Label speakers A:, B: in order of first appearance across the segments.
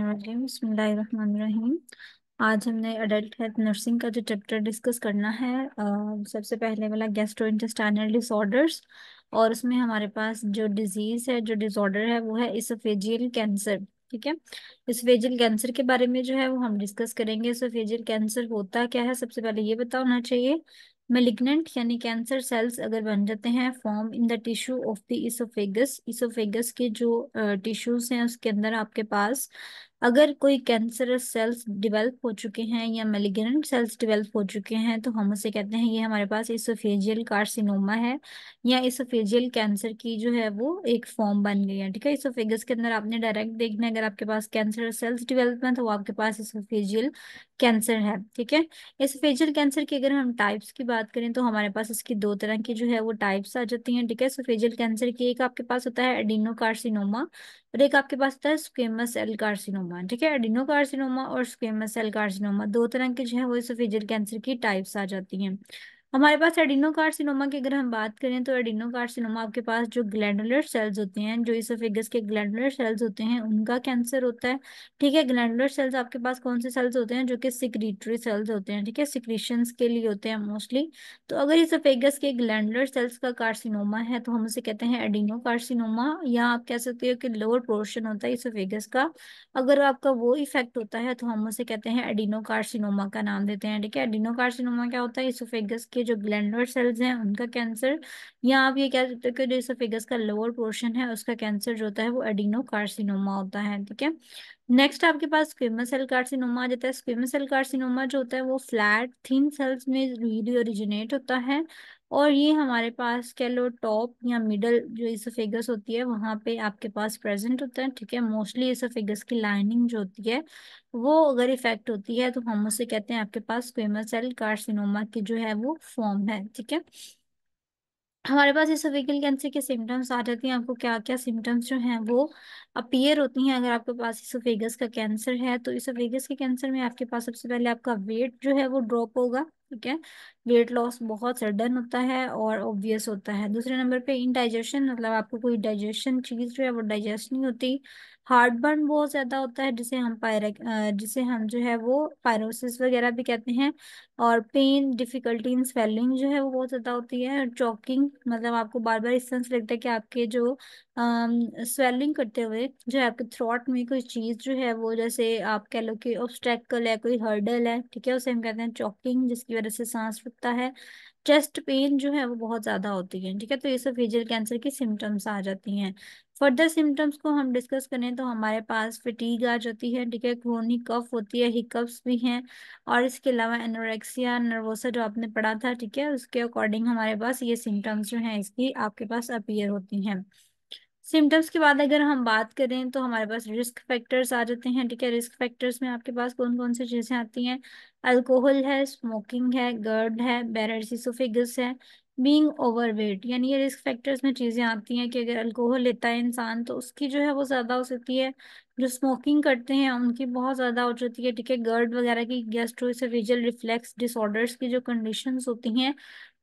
A: शैतानिर्रजीम बिस्मिल्लाहिर्रहमानिर्रहीम। आज हमने अडल्ट हेल्थ नर्सिंग का जो चैप्टर डिस्कस करना है, सबसे पहले वाला गैस्ट्रोइंटेस्टाइनल डिसऑर्डर्स। और उसमें हमारे पास जो डिजीज है, जो डिसऑर्डर है, वो है इसोफेजियल कैंसर। ठीक है। इसोफेजियल कैंसर के बारे में जो है वो हम डिस्कस करेंगे। इसोफेजियल कैंसर होता क्या है, सबसे पहले ये पता होना चाहिए। मेलिग्नेंट यानी कैंसर सेल्स अगर बन जाते हैं form in the tissue of the oesophagus, oesophagus के जो टिश्यूज हैं उसके अंदर आपके पास अगर कोई कैंसरस सेल्स डेवलप हो चुके हैं या मेलिग्नेंट सेल्स डेवलप हो चुके हैं, तो हम उसे कहते हैं ये हमारे पास इसोफेजियल कार्सिनोमा है, या इसोफेजियल कैंसर की जो है वो एक फॉर्म बन गई है। ठीक है। इसोफेगस के अंदर आपने डायरेक्ट देखना है, अगर आपके पास कैंसर सेल्स डेवलप है तो वो आपके पास इसोफेजियल कैंसर है। ठीक है। इसोफेजियल कैंसर की अगर हम टाइप्स की बात करें तो हमारे पास इसकी दो तरह की जो है वो टाइप्स आ जाती हैं। ठीक है। इसोफेजियल कैंसर की एक आपके पास होता है एडिनोकार्सिनोमा, और एक आपके पास होता है स्क्वेमस सेल कार्सिनोमा। ठीक है। एडिनोकार्सिनोमा और स्क्वेमस सेल कार्सिनोमा दो तरह के जो है वो इसोफेजियल कैंसर की टाइप्स आ जाती हैं। हमारे पास एडिनोकार्सिनोमा की अगर हम बात करें तो एडिनोकार्सिनोमा आपके पास जो ग्लैंडुलर सेल्स होते हैं, जो इसोफेगस के ग्लैंडुलर सेल्स होते हैं, उनका कैंसर होता है। ठीक है। ग्लैंडुलर सेल्स आपके पास कौन से सेल्स होते हैं, जो कि सिक्रीटरी सेल्स होते हैं। ठीक है। सिक्रीशंस के लिए होते हैं मोस्टली। तो अगर इसोफेगस के ग्लैंडुलर सेल्स का कार्सिनोमा है तो हम उसे कहते हैं एडिनोकार्सिनोमा, या आप कह सकते हो कि लोअर पोर्शन होता है इसोफेगस का, अगर आपका वो इफेक्ट होता है तो हम उसे कहते हैं एडिनोकार्सिनोमा का नाम देते हैं। ठीक है। एडिनोकार्सिनोमा क्या होता है, इसोफेगस के जो ग्लैंडुलर सेल्स हैं उनका कैंसर, या आप ये कह सकते हो कि जो इसोफेगस का लोअर पोर्शन है उसका कैंसर जो होता है वो एडिनोकार्सिनोमा होता है। ठीक है। नेक्स्ट आपके पास स्क्वेमस सेल कार्सिनोमा आ जाता है। स्क्वेमस सेल कार्सिनोमा जो होता है वो फ्लैट थिन सेल्स में रीली ओरिजिनेट होता है, और ये हमारे पास कह लो टॉप या मिडल जो इसोफेगस होती है वहां पे आपके पास प्रेजेंट होता है। ठीक है। मोस्टली इसोफेगस की लाइनिंग जो होती है वो अगर इफेक्ट होती है तो हम उसे कहते हैं आपके पास स्क्वेमस सेल कार्सिनोमा की जो है वो फॉर्म है। ठीक है। हमारे पास इसोफेगियल कैंसर के सिम्टम्स आ जाती हैं। आपको क्या क्या सिम्टम्स जो हैं वो अपीयर होती हैं अगर आपके पास इसोफेगस का कैंसर है। तो इसोफेगस के कैंसर में आपके पास सबसे पहले आपका वेट जो है वो ड्रॉप होगा। ठीक है। वेट लॉस बहुत सडन होता है और ऑब्वियस होता है। दूसरे नंबर पे इनडाइजेशन, मतलब आपको कोई डाइजेशन चीज जो है वो डाइजेस्ट नहीं होती। हार्ट बर्न बहुत ज्यादा होता है, जिसे हम जो है वो पायरोसिस वगैरह भी कहते हैं। और पेन डिफिकल्टी इन स्वेलिंग जो है वो बहुत ज्यादा होती है। चॉकिंग, मतलब आपको बार बार इस तरह से लगता है कि आपके जो स्वेलिंग करते हुए जो है आपके थ्रोट में कोई चीज जो है वो, जैसे आप कह लो कि ऑब्स्टेकल है, कोई हर्डल है। ठीक है। उसे हम कहते हैं चॉकिंग, जिसकी वजह से सांस रुकता है। चेस्ट पेन जो है वो बहुत ज्यादा होती है। ठीक है। तो ये सब फेजियल कैंसर की सिम्टम्स आ जाती हैं। फर्दर सिम्टम्स को हम डिस्कस करें तो हमारे पास फटीग आ जाती है। ठीक है। क्रोनिक कफ होती है, हिकअप्स भी हैं, और इसके अलावा एनोरेक्सिया नर्वोसा जो आपने पढ़ा था, ठीक है, उसके अकॉर्डिंग हमारे पास ये सिम्टम्स जो हैं इसकी आपके पास अपीयर होती हैं। सिम्टम्स के बाद अगर हम बात करें तो हमारे पास रिस्क फैक्टर्स आ जाते हैं। ठीक है। रिस्क फैक्टर्स में आपके पास कौन कौन सी चीजें आती हैं, अल्कोहल है, स्मोकिंग है, गर्ड है, बैरसिसोफेगस है, बीइंग ओवरवेट। यानी ये रिस्क फैक्टर्स में चीजें आती हैं कि अगर अल्कोहल लेता है इंसान तो उसकी जो है वो ज्यादा हो सकती है। जो स्मोकिंग करते हैं उनकी बहुत ज्यादा हो जाती है। ठीक है। गर्ड वगैरह की गैस्ट्रोएसोफेजियल रिफ्लेक्स डिसऑर्डर्स की जो कंडीशंस होती हैं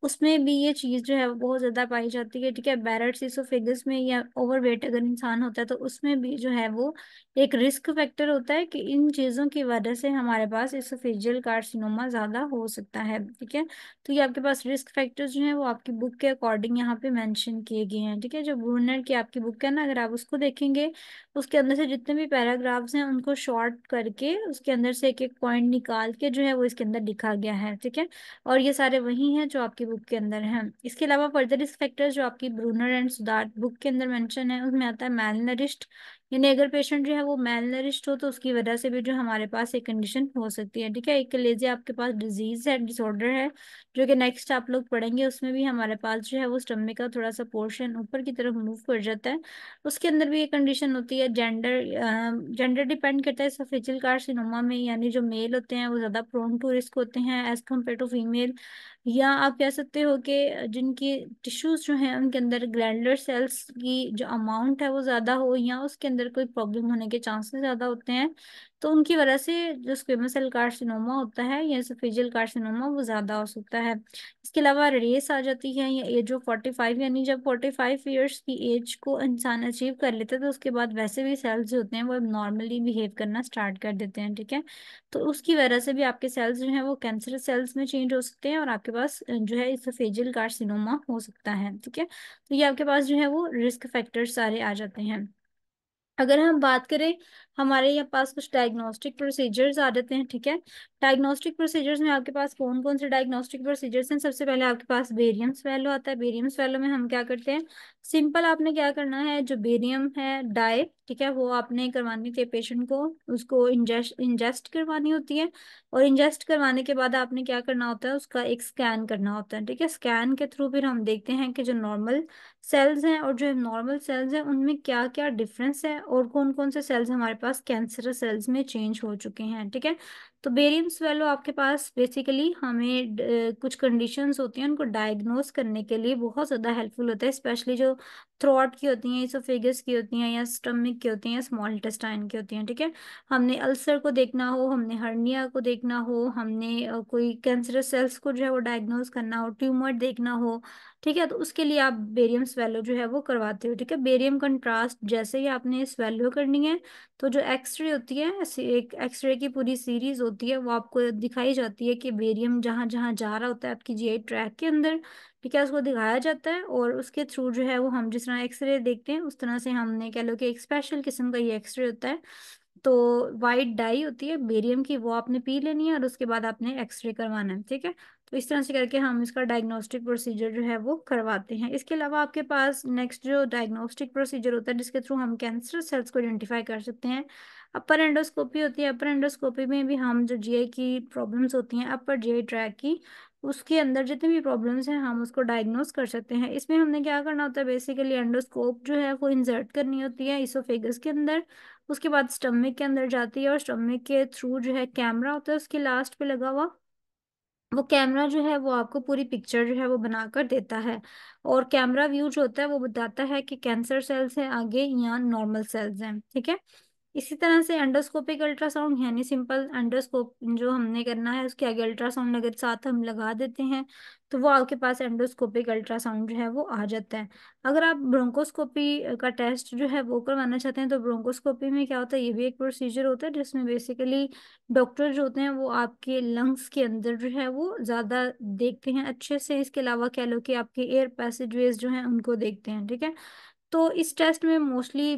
A: उसमें भी ये चीज जो है वो बहुत ज्यादा पाई जाती है। ठीक है। बैरेट्स इसोफेगस में या ओवरवेट अगर इंसान होता है तो उसमें भी जो है वो एक रिस्क फैक्टर होता है कि इन चीजों की वजह से हमारे पास इसोफेजियल कार्सिनोमा ज्यादा हो सकता है। ठीक है। तो ये आपके पास रिस्क फैक्टर्स जो है वो आपकी बुक के अकॉर्डिंग यहाँ पे मेंशन किए गए हैं। ठीक है। जो ब्रूनर की आपकी बुक है ना, अगर आप उसको देखेंगे उसके अंदर से जितने भी पैराग्राफ्स हैं उनको शॉर्ट करके उसके अंदर से एक एक पॉइंट निकाल के जो है वो इसके अंदर लिखा गया है। ठीक है। और ये सारे वही हैं जो आपकी बुक के अंदर हैं। इसके अलावा फर्दर रिस्क फैक्टर्स जो आपकी ब्रूनर एंड सुदार्थ बुक के अंदर मेंशन है उसमें आता है मेल नरिश्ड, यानी अगर पेशेंट जो है वो मेल नरिश्ड हो तो उसकी वजह से भी जो हमारे पास एक कंडीशन हो सकती है। ठीक है। एक कलेजिया आपके पास डिजीज है, डिसऑर्डर है, जो कि नेक्स्ट आप लोग पढ़ेंगे। उसमें भी हमारे पास जो है वो स्टमक का थोड़ा सा पोर्शन ऊपर की तरफ मूव कर जाता है, उसके अंदर भी एक कंडीशन होती है। जेंडर डिपेंड करता है एसोफेजियल कार्सिनोमा में, यानी जो मेल होते हैं वो ज्यादा प्रोन टू रिस्क होते हैं एज कम्पेयर टू फीमेल। या आप कह सकते हो कि जिनकी टिश्यूज जो हैं उनके अंदर ग्लैंडुलर सेल्स की जो अमाउंट है वो ज्यादा हो, या उसके अंदर अंदर कोई प्रॉब्लम होने के चांसेस ज़्यादा होते हैं। तो उनकी वजह से जो स्क्वेमस सेल कार्सिनोमा होता है या एसोफेजियल कार्सिनोमा वो ज़्यादा हो सकता है। इसके अलावा रेस आ जाती है या एज ऑफ 45, यानी जब 45 ईयर्स की एज को इंसान अचीव कर लेते हैं तो उसके बाद वैसे भी सेल्स जो होते हैं वो नॉर्मली बिहेव करना स्टार्ट कर देते हैं, ठीक है। तो उसकी वजह से भी आपके सेल्स जो हैं वो कैंसर सेल्स में चेंज हो सकते हैं और आपके पास जो है इसोफेजियल कार्सिनोमा हो सकता है, ठीक है। तो ये आपके पास जो है वो रिस्क फैक्टर्स सारे आ जाते हैं। अगर हम बात करें, हमारे यहाँ पास कुछ डायग्नोस्टिक प्रोसीजर्स आ जाते हैं, ठीक है। डायग्नोस्टिक प्रोसीजर्स में आपके पास कौन कौन से डायग्नोस्टिक प्रोसीजर्स हैं? सबसे पहले आपके पास बेरियम स्वेलो आता है। बेरियम स्वेलो में हम क्या करते हैं, सिंपल आपने क्या करना है, जो बेरियम है डाई, ठीक है, वो आपने करवानी थी पेशेंट को, उसको इंजेस्ट करवानी होती है। और इंजेस्ट करवाने के बाद आपने क्या करना होता है, उसका एक स्कैन करना होता है, ठीक है। स्कैन के थ्रू फिर हम देखते हैं कि जो नॉर्मल सेल्स हैं और जो नॉर्मल सेल्स हैं उनमें क्या क्या डिफरेंस है और कौन कौन से सेल्स हमारे पास कैंसरस सेल्स में चेंज हो चुके हैं, ठीक है। तो बेरियम स्वेलो आपके पास बेसिकली हमें कुछ कंडीशंस होती हैं उनको डायग्नोस करने के लिए बहुत ज़्यादा हेल्पफुल होता है, स्पेशली जो थ्रोट की होती हैं, इसोफेगस की होती हैं, या स्टमक की होती हैं, या स्मॉल इंटेस्टाइन की होती हैं, ठीक है। हमने अल्सर को देखना हो, हमने हर्निया को देखना हो, हमने कोई कैंसरस सेल्स को जो है वो डायग्नोस करना हो, ट्यूमर देखना हो, ठीक है, तो उसके लिए आप बेरियम स्वेलो जो है वो करवाते हो, ठीक है। बेरियम कंट्रास्ट जैसे ही आपने स्वेलो करनी है तो जो एक्सरे होती है, एक एक्सरे की पूरी सीरीज होती है वो आपको दिखाई जाती है कि बेरियम जहाँ जहाँ जा रहा होता है आपकी जीआई ट्रैक के अंदर, ठीक है, उसको दिखाया जाता है। और उसके थ्रू जो है वो हम जिस तरह एक्सरे देखते हैं उस तरह से हमने कह लो कि एक स्पेशल किस्म का ये एक्सरे होता है। तो वाइट डाई होती है बेरियम की, वो आपने पी लेनी है और उसके बाद आपने एक्सरे करवाना है, ठीक है। तो इस तरह से करके हम इसका डायग्नोस्टिक प्रोसीजर जो है वो करवाते हैं। इसके अलावा आपके पास नेक्स्ट जो डायग्नोस्टिक प्रोसीजर होता है जिसके थ्रू हम कैंसर सेल्स को आइडेंटिफाई कर सकते हैं, अपर एंडोस्कोपी होती है। अपर एंडोस्कोपी में भी हम जो जीआई की प्रॉब्लम्स होती हैं, अपर जीआई ट्रैक की, उसके अंदर जितनी भी प्रॉब्लम्स हैं हम उसको डायग्नोस कर सकते हैं। इसमें हमने क्या करना होता है, बेसिकली एंडोस्कोप जो है वो इंसर्ट करनी होती है इसोफेगस के अंदर, उसके बाद स्टमक के अंदर जाती है और स्टमक के थ्रू जो है कैमरा होता है उसके लास्ट पे लगा हुआ, वो कैमरा जो है वो आपको पूरी पिक्चर जो है वो बनाकर देता है। और कैमरा व्यू जो होता है वो बताता है कि कैंसर सेल्स हैं आगे या नॉर्मल सेल्स हैं, ठीक है। इसी तरह से एंडोस्कोपिक अल्ट्रासाउंड, यानी सिंपल एंडोस्कोप जो हमने करना है उसके आगे अल्ट्रासाउंड अगर साथ हम लगा देते हैं तो वो आपके पास एंडोस्कोपिक अल्ट्रासाउंड जो है वो आ जाता है। अगर आप ब्रोंकोस्कोपी का टेस्ट जो है वो करवाना चाहते हैं तो ब्रोंकोस्कोपी में क्या होता है, ये भी एक प्रोसीजर होता है जिसमें बेसिकली डॉक्टर जो होते हैं वो आपके लंग्स के अंदर जो है वो ज़्यादा देखते हैं अच्छे से। इसके अलावा कह लो कि आपके एयर पैसेजवेज जो हैं उनको देखते हैं, ठीक है। तो इस टेस्ट में मोस्टली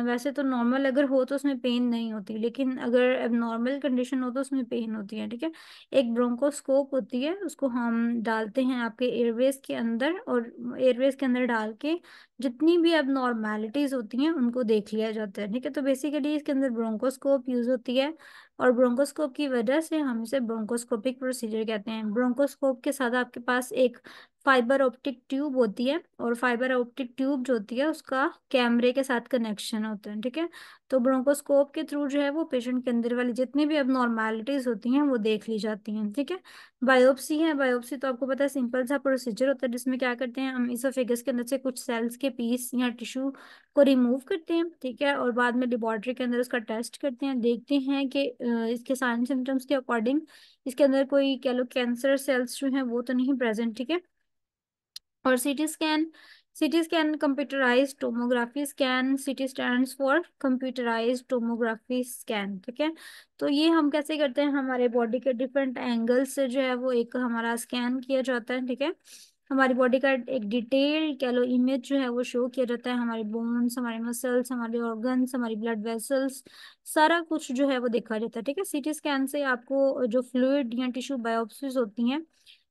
A: वैसे तो नॉर्मल अगर हो तो उसमें पेन नहीं होती, लेकिन अगर नॉर्मल कंडीशन हो तो उसमें पेन होती है, ठीक है। एक ब्रोंकोस्कोप होती है, उसको हम डालते हैं आपके एयरवेज के अंदर और एयरवेज के अंदर डाल के जितनी भी अब नॉर्मेलिटीज होती हैं उनको देख लिया जाता है, ठीक है। तो बेसिकली इसके अंदर ब्रोंकोस्कोप यूज होती है और ब्रोंकोस्कोप की वजह से हम इसे ब्रोंकोस्कोपिक प्रोसीजर कहते हैं। ब्रोंकोस्कोप के साथ आपके पास एक फाइबर ऑप्टिक ट्यूब होती है और फाइबर ऑप्टिक ट्यूब जो होती है उसका कैमरे के साथ कनेक्शन होता है, ठीक है। तो ब्रोंकोस्कोप के थ्रू जो है वो पेशेंट के अंदर वाली जितनी भी अबनॉर्मैलिटीज होती हैं वो देख ली जाती हैं, ठीक है। बायोप्सी है, बायोप्सी तो आपको पता है सिंपल सा प्रोसीजर होता है जिसमें क्या करते हैं, हम इसोफेगस के अंदर से कुछ सेल्स के पीस या टिश्यू को रिमूव करते हैं, ठीक है, और बाद में लेबोरेटरी के अंदर उसका टेस्ट करते हैं, देखते हैं कि इसके साइन सिम्टम्स के अकॉर्डिंग इसके अंदर कोई कह लो कैंसर सेल्स जो हैं वो तो नहीं प्रेजेंट, ठीक है। और CT scan, CT scan computerised tomography scan, CT stands for computerised tomography scan, ठीक है। तो ये हम कैसे करते हैं, हमारे बॉडी के डिफरेंट एंगल से जो है वो एक हमारा स्कैन किया जाता है, ठीक है। हमारी बॉडी का एक डिटेल कह लो इमेज जो है वो शो किया जाता है, हमारे बोन्स, हमारे मसल्स, हमारे ऑर्गन्स, हमारी ब्लड वेसल्स, सारा कुछ जो है वो देखा जाता है, ठीक है। सीटी स्कैन से आपको जो फ्लूइड या टिश्यू बायोप्सीज होती हैं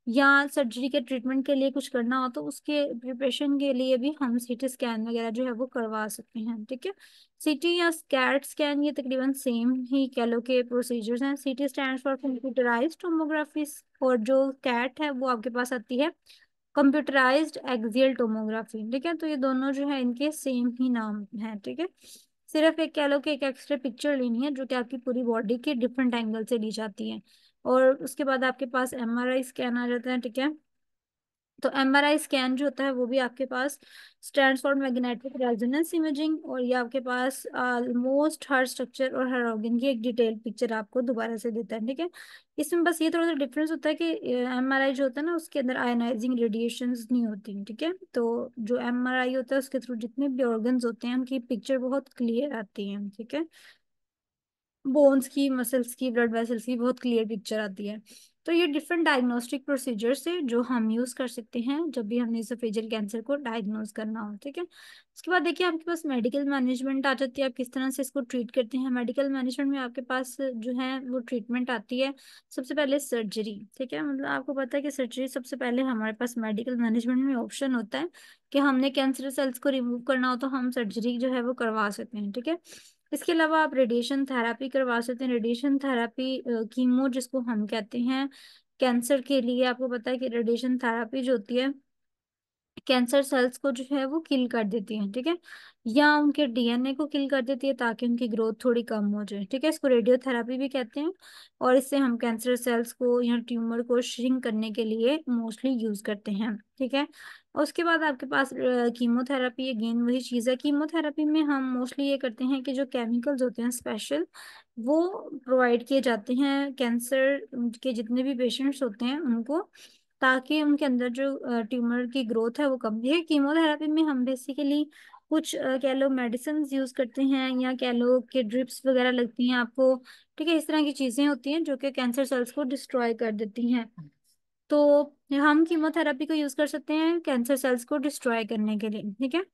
A: या सर्जरी के ट्रीटमेंट के लिए कुछ करना हो तो उसके प्रिपरेशन के लिए भी हम सीटी स्कैन वगैरह जो है वो करवा सकते हैं, ठीक है। सीटी या कैट स्कैन ये तकरीबन सेम ही कह लो के प्रोसीजर्स हैं। सीटी स्टैंड फॉर कंप्यूटराइज्ड टोमोग्राफी और जो कैट है वो आपके पास आती है कंप्यूटराइज्ड एक्सियल टोमोग्राफी, ठीक है। तो ये दोनों जो है इनके सेम ही नाम है, ठीक है। सिर्फ एक कह लो कि एक एक्स्ट्रा पिक्चर लेनी है जो कि आपकी पूरी बॉडी के डिफरेंट एंगल से ली जाती है। और उसके बाद आपके पास एमआरआई स्कैन आ जाता है, ठीक है। तो एमआरआई स्कैन जो होता है वो भी आपके पास stands for magnetic resonance imaging, और ये आपके पास ऑलमोस्ट हर स्ट्रक्चर और हर ऑर्गन की एक डिटेल पिक्चर आपको दोबारा से देता है, ठीक है। इसमें बस ये थोड़ा सा डिफरेंस होता है कि एमआरआई जो होता है ना उसके अंदर आयनाइजिंग रेडिएशंस नहीं होती, ठीक है। तो जो एमआरआई होता है उसके थ्रू जितने भी ऑर्गन्स होते हैं उनकी पिक्चर बहुत क्लियर आती है, ठीक है। बोन्स की, मसल्स की, ब्लड वेसल्स की बहुत क्लियर पिक्चर आती है। तो ये डिफरेंट डायग्नोस्टिक प्रोसीजर्स है जो हम यूज कर सकते हैं जब भी हमने एसोफेजियल कैंसर को डायग्नोज करना हो, ठीक है। उसके बाद देखिए आपके पास मेडिकल मैनेजमेंट आ जाती है, आप किस तरह से इसको ट्रीट करते हैं। मेडिकल मैनेजमेंट में आपके पास जो है वो ट्रीटमेंट आती है सबसे पहले सर्जरी, ठीक है। मतलब आपको पता है कि सर्जरी सबसे पहले हमारे पास मेडिकल मैनेजमेंट में ऑप्शन होता है कि हमने कैंसर सेल्स को रिमूव करना हो तो हम सर्जरी जो है वो करवा सकते हैं, ठीक है। इसके अलावा आप रेडिएशन थेरापी करवा सकते हैं। रेडिएशन थेरापी कीमो जिसको हम कहते हैं कैंसर के लिए, आपको पता है कि रेडिएशन थेरापी जो होती है कैंसर सेल्स को जो है वो किल कर देती है, ठीक है, या उनके डीएनए को किल कर देती है ताकि उनकी ग्रोथ थोड़ी कम हो जाए, ठीक है। इसको रेडियोथेरापी भी कहते हैं, और इससे हम कैंसर सेल्स को या ट्यूमर को श्रिंक करने के लिए मोस्टली यूज करते हैं, ठीक है। और उसके बाद आपके पास कीमोथेरापी, अगेन वही चीज़ है। कीमोथेरापी में हम मोस्टली ये करते हैं कि जो केमिकल्स होते हैं स्पेशल वो प्रोवाइड किए जाते हैं कैंसर के जितने भी पेशेंट्स होते हैं उनको, ताकि उनके अंदर जो ट्यूमर की ग्रोथ है वो कम है। कीमोथेरेपी में हम बेसिकली कुछ कह लो मेडिसिन यूज करते हैं, या कह लो कि ड्रिप्स वगैरह लगती हैं आपको, ठीक है। इस तरह की चीजें होती हैं जो कि कैंसर सेल्स को डिस्ट्रॉय कर देती हैं। तो हम कीमोथेरेपी को यूज कर सकते हैं कैंसर सेल्स को डिस्ट्रॉय करने के लिए, ठीक है।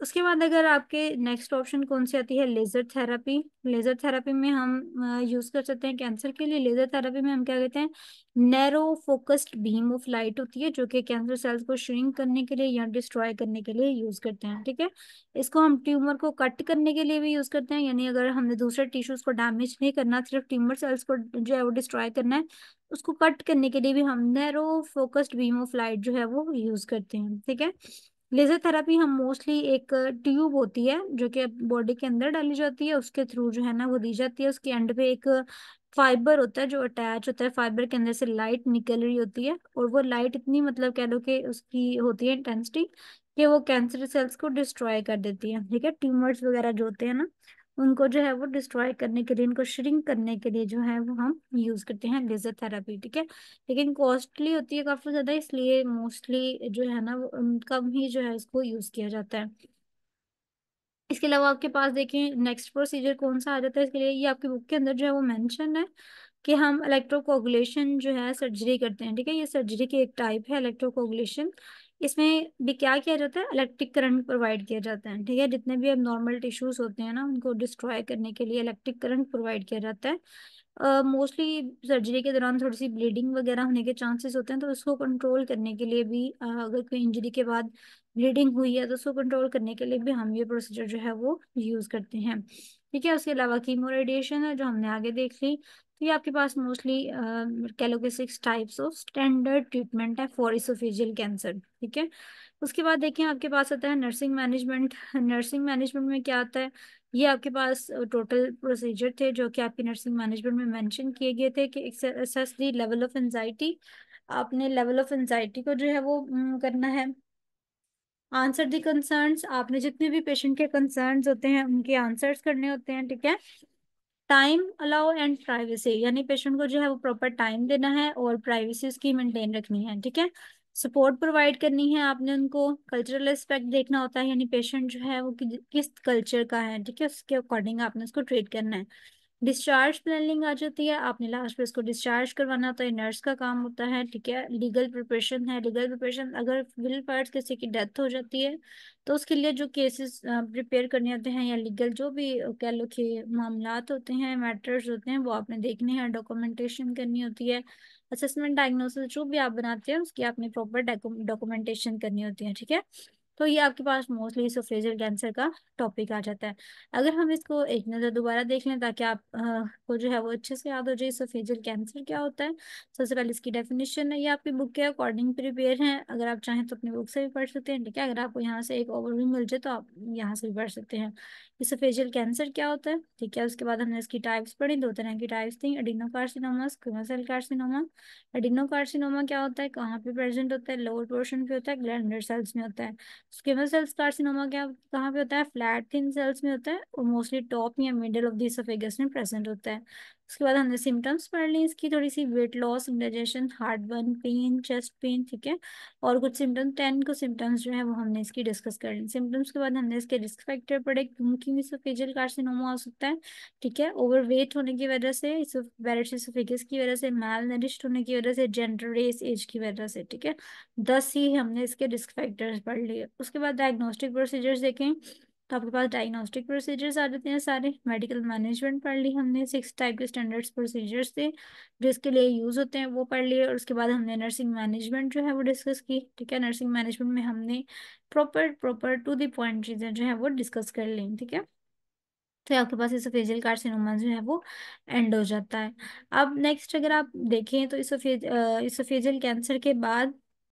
A: उसके बाद अगर आपके नेक्स्ट ऑप्शन कौन सी आती है, लेजर थेरेपी। लेजर थेरेपी में हम यूज कर सकते हैं कैंसर के लिए। लेजर थेरेपी में हम क्या कहते हैं, narrow focused beam of light होती है जो कि कैंसर सेल्स को श्रिंक करने के लिए या डिस्ट्रॉय करने के लिए यूज करते हैं, ठीक है। इसको हम ट्यूमर को कट करने के लिए भी यूज करते हैं, यानी अगर हमने दूसरे टिश्यूज को डैमेज नहीं करना, सिर्फ ट्यूमर सेल्स को जो है वो डिस्ट्रॉय करना है, उसको कट करने के लिए भी हम narrow focused beam of light जो है वो यूज करते हैं, ठीक है। लेजर थेरापी हम मोस्टली एक ट्यूब होती है जो कि बॉडी के अंदर डाली जाती है, उसके थ्रू जो है ना वो दी जाती है। उसके एंड पे एक फाइबर होता है जो अटैच होता है, फाइबर के अंदर से लाइट निकल रही होती है, और वो लाइट इतनी मतलब कह लो कि उसकी होती है इंटेंसिटी कि वो कैंसर सेल्स को डिस्ट्रॉय कर देती है, ठीक है। ट्यूमर्स वगैरह जो होते हैं ना उनको जो है वो डिस्ट्रॉय करने के लिए, इनको श्रिंक करने के लिए जो है वो हम यूज करते हैं लेजर थेरापी, ठीक है। लेकिन कॉस्टली होती है काफी ज्यादा, इसलिए मोस्टली जो है ना वो कम ही जो है इसको यूज किया जाता है। इसके अलावा आपके पास देखें नेक्स्ट प्रोसीजर कौन सा आ जाता है इसके लिए, ये आपकी बुक के अंदर जो है वो मेंशन है कि हम इलेक्ट्रोकोगुलेशन जो है सर्जरी करते हैं, ठीक है। ये सर्जरी की एक टाइप है इलेक्ट्रोकोगुलेशन। इसमें भी क्या किया जाता है, इलेक्ट्रिक करंट प्रोवाइड किया जाता है, ठीक है। जितने भी अब नॉर्मल टिश्यूज होते हैं ना उनको डिस्ट्रॉय करने के लिए इलेक्ट्रिक करंट प्रोवाइड किया जाता है। मोस्टली सर्जरी के दौरान थोड़ी सी ब्लीडिंग वगैरह होने के चांसेस होते हैं, तो उसको कंट्रोल करने के लिए भी अगर कोई इंजरी के बाद ब्लीडिंग हुई है तो उसको कंट्रोल करने के लिए भी हम ये प्रोसीजर जो है वो यूज करते हैं, ठीक है। उसके अलावा कीमो रेडिएशन है जो हमने आगे देख ली। तो ये आपके पास मोस्टली कह लो कि 6 टाइप्स ऑफ स्टैंडर्ड ट्रीटमेंट है फॉर इसोफेजियल कैंसर, ठीक है। उसके बाद देखिए आपके पास आता है नर्सिंग मैनेजमेंट। नर्सिंग मैनेजमेंट में क्या आता है, ये आपके पास टोटल प्रोसीजर थे जो कि आपकी नर्सिंग मैनेजमेंट में मेंशन किए गए थे कि assess the level of anxiety. आपने लेवल ऑफ एंजाइटी को जो है वो करना है। आंसर दी कंसर्न्स, आपने जितने भी पेशेंट के कंसर्न्स होते हैं उनके आंसर्स करने होते हैं, ठीक है। टाइम अलाउ एंड प्राइवेसी, यानी पेशेंट को जो है वो प्रॉपर टाइम देना है और प्राइवेसी उसकी मेंटेन रखनी है, ठीक है। सपोर्ट प्रोवाइड करनी है आपने उनको। कल्चरल एस्पेक्ट देखना होता है, यानी पेशेंट जो है वो किस कल्चर का है, ठीक है, उसके अकॉर्डिंग आपने उसको ट्रीट करना है। डिस्चार्ज प्लानिंग आ जाती है, आपने लास्ट में इसको डिस्चार्ज करवाना होता है, नर्स का काम होता है, ठीक है। लीगल प्रिपरेशन है, लीगल प्रिपरेशन अगर विल पार्ट्स किसी की डेथ हो जाती है तो उसके लिए जो केसेस प्रिपेयर करने होते हैं या लीगल जो भी कह लो कि मामलात होते हैं, मैटर्स होते हैं, वो आपने देखने हैं, डॉक्यूमेंटेशन करनी होती है। असेसमेंट डायग्नोसिस जो भी आप बनाते हैं उसकी आपने प्रॉपर डॉक्यूमेंटेशन करनी होती है, ठीक है। तो ये आपके पास मोस्टली इसोफेजियल कैंसर का टॉपिक आ जाता है। अगर हम इसको एक नज़र दोबारा देख लें ताकि आप को जो है वो अच्छे से याद हो जाए इसोफेजियल कैंसर क्या होता है। सबसे पहले इसकी डेफिनेशन है, ये आपकी बुक के अकॉर्डिंग प्रिपेयर है, अगर आप चाहें तो अपनी बुक से भी पढ़ सकते हैं, ठीक है। अगर आपको यहाँ से एक ओवरव्यू मिल जाए तो आप यहाँ से भी पढ़ सकते हैं इसोफेजियल कैंसर क्या होता है, ठीक है। उसके बाद हमने इसकी टाइप्स पढ़ी, दो तरह की टाइप्स थी, एडिनोकार्सिनोमा, स्क्विमोस सेल कार्सिनोमा। एडिनोकार्सिनोमा क्या होता है, कहाँ पे प्रेजेंट होता है, लोअर पोर्शन पे होता है, ग्लैंडुलर सेल्स में होता है। स्क्विमोस सेल्स कार्सिनोमा क्या कहाँ पे होता है, फ्लैट थिन सेल्स में होता है और मोस्टली टॉप या मिडिल ऑफ द एसोफेगस में प्रेजेंट होता है। उसके बाद हमने सिम्टम्स पढ़ ली इसकी, थोड़ी सी weight loss, indigestion, heartburn, pain, chest pain, ठीक है। और कुछ सिम्टम्स, 10 को सिम्टम्स जो है वो हमने इसकी डिस्कस कर ली। सिम्टम्स के बाद हमने इसके रिस्क फैक्टर पढ़े, क्योंकि इसोफेजियल कार्सिनोमा हो सकता है, ठीक है, ओवरवेट होने की वजह से, एसोफेगस की वजह से, माल नरिश्ड होने की वजह से, जेंडर, रेस, एज की वजह से, ठीक है। 10 ही हमने इसके रिस्क फैक्टर्स पढ़ लिए। उसके बाद डायग्नोस्टिक प्रोसीजर्स देखें तो आपके पास डायग्नोस्टिक प्रोसीजर्स आ जाते हैं सारे। मेडिकल मैनेजमेंट पढ़ ली हमने, 6 टाइप के स्टैंडर्ड्स प्रोसीजर्स थे जो इसके लिए यूज होते हैं वो पढ़ लिए। और उसके बाद हमने नर्सिंग मैनेजमेंट जो है वो डिस्कस की, ठीक है। नर्सिंग मैनेजमेंट में हमने proper proper to the point चीजें जो है वो डिस्कस कर ली, ठीक है। तो आपके पास इसोफेजियल कार्सिनोमा जो है वो एंड हो जाता है। अब नेक्स्ट अगर आप देखें तो इसोफेजियल कैंसर के बाद